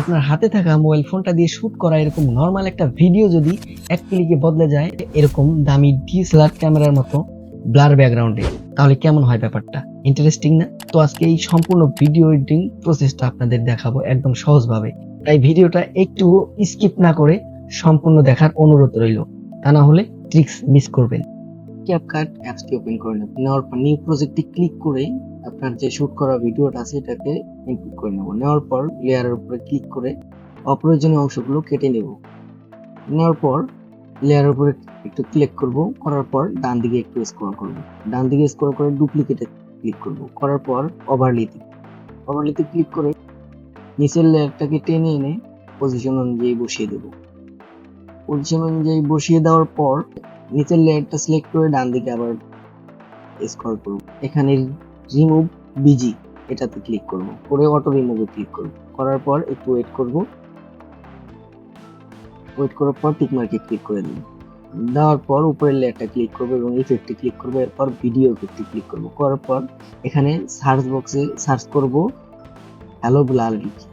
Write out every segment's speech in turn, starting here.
আপনার হাতে থাকা মোবাইল ফোনটা দিয়ে শুট করা এরকম নর্মাল একটা ভিডিও যদি এক ক্লিকে বদলে যায় এরকম দামি ডিএসএলআর ক্যামেরার মতো ব্লার ব্যাকগ্রাউন্ডে, তাহলে কেমন হয় ব্যাপারটা? ইন্টারেস্টিং না? তো আজকে এই সম্পূর্ণ ভিডিও এডিটিং প্রসেসটা আপনাদের দেখাবো একদম সহজভাবে। তাই ভিডিওটা একটু স্কিপ না করে সম্পূর্ণ দেখার অনুরোধ রইল, তা না হলে ট্রিক্স মিস করবেন। ক্যাপকাট অ্যাপসটি ওপেন করে নেব। নেওয়ার পর নিউ প্রজেক্টে ক্লিক করে আপনার যে শুট করা ভিডিওটা আছে এটাকে ইনপুট করে নেব। নেওয়ার পর লেয়ারের উপরে ক্লিক করে অপ্রয়োজনীয় অংশগুলো কেটে নেব। নেওয়ার পর লেয়ারের উপরে একটু ক্লিক করব, করার পর ডান দিকে একটু স্ক্রল করব। ডান দিকে স্ক্রল করে ডুপ্লিকেটে ক্লিক করব। করার পর ওভারলেতে ক্লিক করে নিচের লেয়ারটাকে টেনে এনে পজিশন অনুযায়ী বসিয়ে দেব। পজিশন অনুযায়ী বসিয়ে দেওয়ার পর নিচের লেয়ারটা সিলেক্ট করে ডান দিকে আবার স্ক্রল করব। এখানে রিমুভ বিজি এটাতে ক্লিক করব, করে অটো রিমুভে ক্লিক করব। করার পর একটু ওয়েট করার পর টিক মার্কে ক্লিক করে দেব। দেওয়ার পর উপরের লেয়ারটা ক্লিক করব এবং ইফেক্টে ক্লিক করব। এরপর ভিডিও ইফেক্টে ক্লিক করব। করার পর এখানে সার্চ বক্সে সার্চ করব হ্যালো ব্লার লিখে।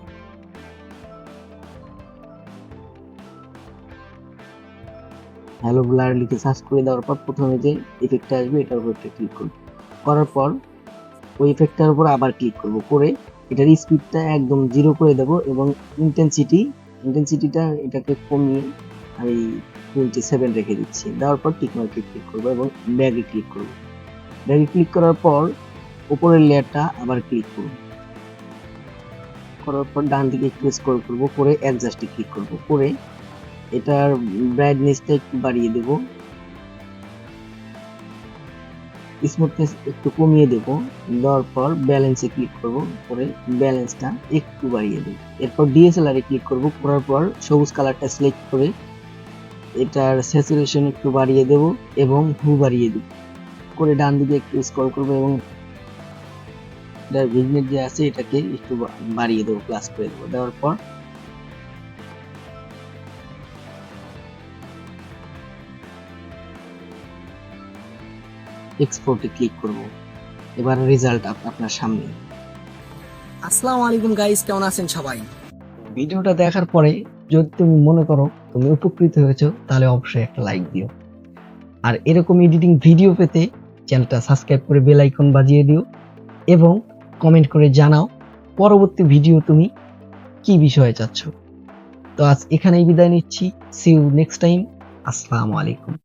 হ্যালো ব্লার লিখে সার্চ করে দেওয়ার পর প্রথমে যে ইফেক্টটা আসবে এটার উপর একটা ক্লিক করব। করার পর ওই ইফেক্টটার উপর আবার ক্লিক করব, করে এটার স্পিডটা একদম 0 করে দেব এবং ইন্টেন্সিটিটা এটাকে কমিয়ে আমি 27 রেখে দিচ্ছি। দেওয়ার পর টিক মার্কে ক্লিক করব এবং ব্যাগে ক্লিক করব। ব্যাগে ক্লিক করার পর উপরের লেয়ারটা আবার ক্লিক করব। করার পর ডান দিকে একটু স্ক্রল করব, করে অ্যাডজাস্টে ক্লিক করব, করে এটার ব্রাইটনেসটা একটু বাড়িয়ে দেব, স্মুথনেস একটু কমিয়ে দেব। দেওয়ার পর ব্যালেন্সে ক্লিক করব, করে ব্যালেন্সটা একটু বাড়িয়ে দেব। এরপর ডিএসএলআর এ ক্লিক করব, করার পর সবুজ কালারটা সিলেক্ট করে এটার স্যাচুরেশন একটু বাড়িয়ে দেব এবং হু বাড়িয়ে দেব। করে ডান দিকে একটু স্ক্রল করব এবং এটার ভিগনেট যে আছে এটাকে একটু বাড়িয়ে দেব, প্লাস করে দেব। দেওয়ার পর এক্সপোর্টে ক্লিক করব। এবার রেজাল্ট আপনার সামনে। আসসালামু আলাইকুম গাইস, কেমন আছেন সবাই? ভিডিওটা দেখার পরে যদি তুমি মনে করো তুমি উপকৃত হয়েছো তাহলে অবশ্যই একটা লাইক দিও, আর এরকম এডিটিং ভিডিও পেতে চ্যানেলটা সাবস্ক্রাইব করে বেল আইকন বাজিয়ে দিও এবং কমেন্ট করে জানাও পরবর্তী ভিডিও তুমি কি বিষয়ে চাচ্ছ। তো আজ এখানেই বিদায় নিচ্ছি। See you next time. আসসালামু আলাইকুম।